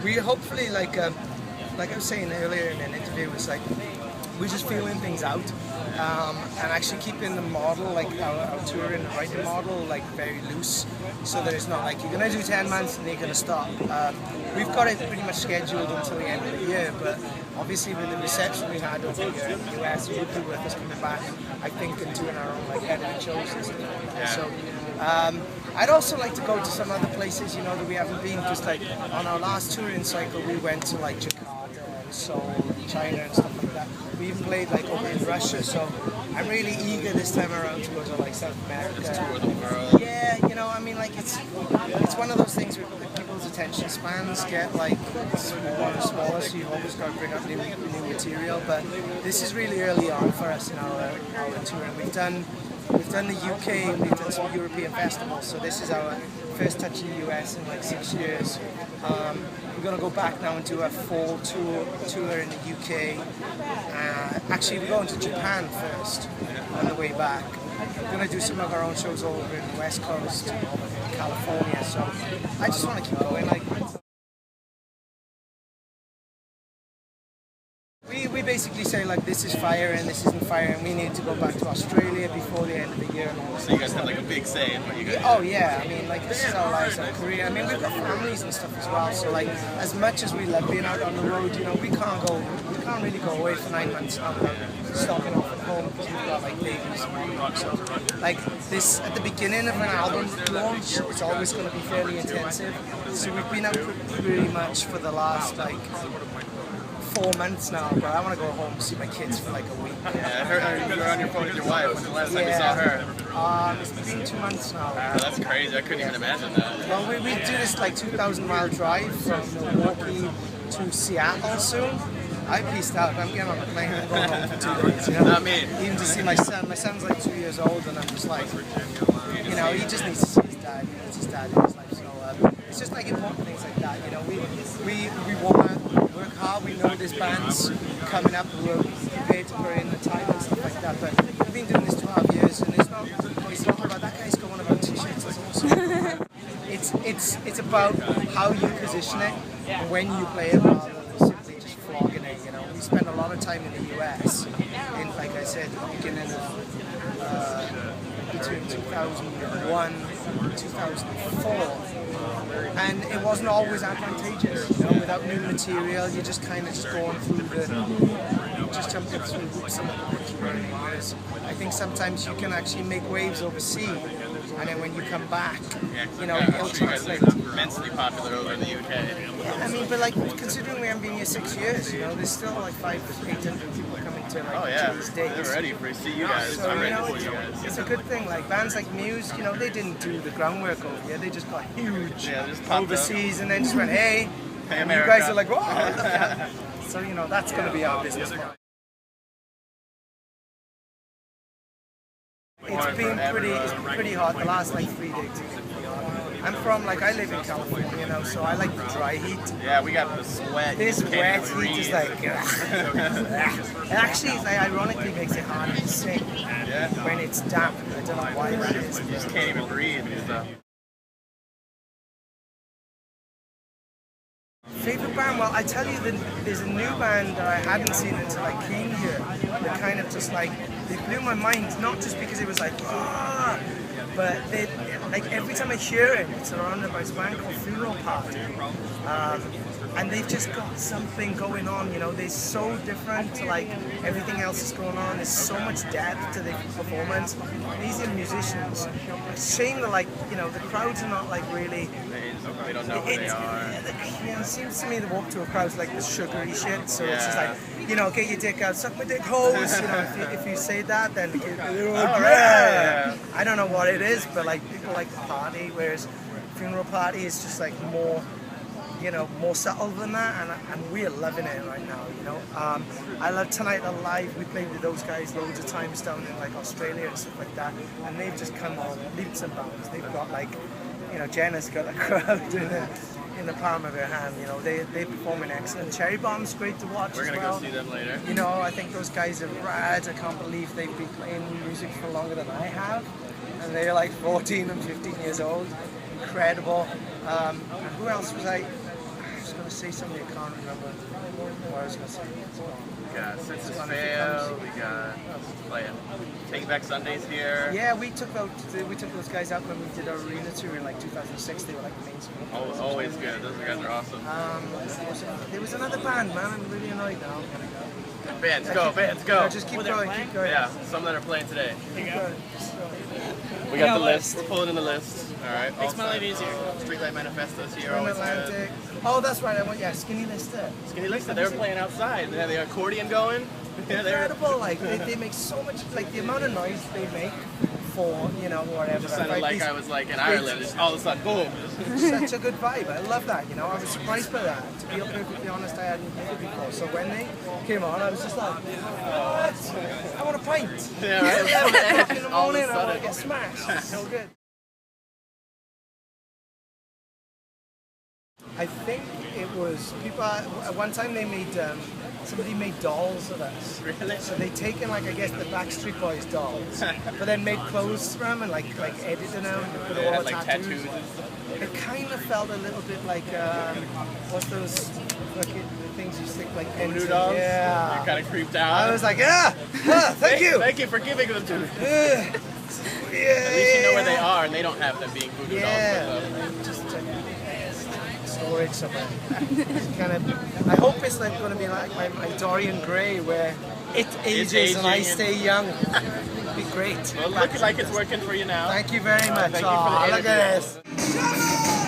We hopefully, like I was saying earlier in an interview, it's like we're just feeling things out and actually keeping the model, like our touring and writing model, like very loose, so that it's not like you're gonna do 10 months and you're gonna stop. We've got it pretty much scheduled until the end of the year, but obviously with the reception we had over here in the US, people with us coming back, I think, and doing our own like headline shows and stuff like that. So I'd also like to go to some other places, you know, that we haven't been, because like on our last touring cycle we went to like Jakarta and Seoul, China and stuff like that. We even played like over in Russia, so I'm really eager this time around to go to like South America. Just tour the world. Yeah, you know, I mean, like it's one of those things where people's attention spans get like smaller and smaller, so you've always got to bring up new material. But this is really early on for us in our tour, and we've done the UK and we've done some European festivals, so this is our first touch in the US in like 6 years. We're going to go back now and do a fall tour in the UK. Actually, we're going to Japan first on the way back. We're going to do some of our own shows over in the West Coast, California, so I just want to keep going. Like, we basically say like this is fire and this isn't fire, and we need to go back to Australia before the end of the year. So you guys have like a big say in what you guys do. Oh yeah, I mean, like this is our lives, our career. I mean, we've got families and stuff as well, so like as much as we love being out on the road, you know, we can't really go away for 9 months now without stopping off at home because we've got like babies. So like this at the beginning of an album launch, it's always going to be fairly intensive. So we've been out pretty much for the last like 4 months now, but I want to go home and see my kids for like a week. Yeah, I heard you were on your phone with your wife. When's the last time you saw her? It's been 2 months now. That's crazy. I couldn't even imagine that. Well, we do this like 2,000-mile drive from Milwaukee to Seattle soon. I pieced out. I'm getting on a plane and going home for 2 days. You know? Not me. Even to see my son. My son's like 2 years old, and I'm just like, you know, he just needs to see his dad. He needs his dad in his life. So it's just like important things like that. You know, we want to work hard. We know there's bands coming up who are prepared to put in the time and stuff like that. But we've been doing this 12 years, and it's not about that guy's got one of our t-shirts. It's awesome. It's about how you position it and when you play it, rather than simply just flogging it. You know, we spent a lot of time in the US, in like I said, the beginning of between 2001 and 2004, and it wasn't always advantageous. You know, without new material, you're just kind of just going through just jumping through hoops and whereas I think sometimes you can actually make waves overseas, and then when you come back, you know, it'll translate. Immensely popular over in the UK. Yeah, I mean, but like considering we haven't been here 6 years, you know, there's still like 500-800 people coming to like to these days. They're ready for see you guys. So, I'm ready you know, for you guys. it's a good thing. Like bands like Muse, you know, they didn't do the groundwork over here. They just got huge just overseas and then just went, hey, Hey, and America. you guys are like, oh. So you know, that's going to be our business model. It's been pretty hot. The last like 3 days have been pretty hot. I'm from I live in California, you know, so I like the dry heat. Yeah, we got the sweat. This wet heat is like, it actually, ironically makes it harder to sing when it's damp. I don't know why that is. You just can't even breathe and stuff. Favorite band? Well, I tell you, there's a new band that I hadn't seen until I came here. That kind of just like, they blew my mind, not just because it was like, but they, like every time I hear it, it's surrounded by this band called Funeral Party. And they've just got something going on, you know, they're so different to like everything else that's going on. There's so much depth to their performance. These are musicians. It's a shame that, like, you know, the crowds are not like really. They don't know who they are. You know, it seems to me the walk to a crowd's like this sugary shit, so it's just like, you know, get your dick out, suck my dick holes. You know, if you say that, then I don't know what it is, but like people like to party, whereas Funeral Party is just like more, you know, more subtle than that, and we're loving it right now, you know. I love Tonight Alive. We played with those guys loads of times down in like Australia and stuff like that, and they've just come on leaps and bounds. They've got like, you know, Jenna's got a crowd in the palm of her hand, you know. They're performing excellent. Cherry Bomb's great to watch. We're gonna go see them later. You know, I think those guys are rad. I can't believe they've been playing music for longer than I have, and they're like 14 and 15 years old. Incredible. And who else was I? to say something, I can't remember what I was going to say. We got Census Fail, we got playing Take Back Sundays here. Yeah, we took those guys out when we did our arena tour in like 2006. They were like amazing. Oh, always good. Those guys are awesome. There was another band, man. I'm really annoyed now. Bands, go, bands, go. Just keep going, keep going. Yeah, some that are playing today. Keep going. We got the list. We're pulling in the list. All right. Makes my life easier. Streetlight Manifestos here. From Always Atlantic. good. Oh, that's right. I want Skinny Lister. Skinny Lister. They were playing outside. They had the accordion going. Yeah, Incredible. Like they make so much. Like the amount of noise they make for whatever. It sounded like I was like in Ireland. Just all of a sudden, boom. Such a good vibe. I love that. I was surprised by that. To be perfectly honest, I hadn't heard it before. So when they came on, I was just like, what? I want a pint. Yeah, right. 11 o'clock in the All of a morning, I want to sudden. get smashed. It's so good. I think it was people. At one time they made somebody made dolls of us. Really? So they taken I guess the Backstreet Boys dolls, but then made clothes from them and like edited them and put They all had the like tattoos. tattoos. It kind of felt a little bit like what's those fucking things you stick like pins Voodoo in? dolls? Yeah. You're kind of creeped out. I was like, thank you. Thank you for giving them to me. Yeah. At least you know where they are and they don't have them being voodoo dolls. But, Just storage somewhere. It's kind of. I hope it's like going to be like my Dorian Gray, where it ages and I aging stay young. It'd be great. well, looking like it's working for you now. Thank you very much. Thank you for the Look energy. at this.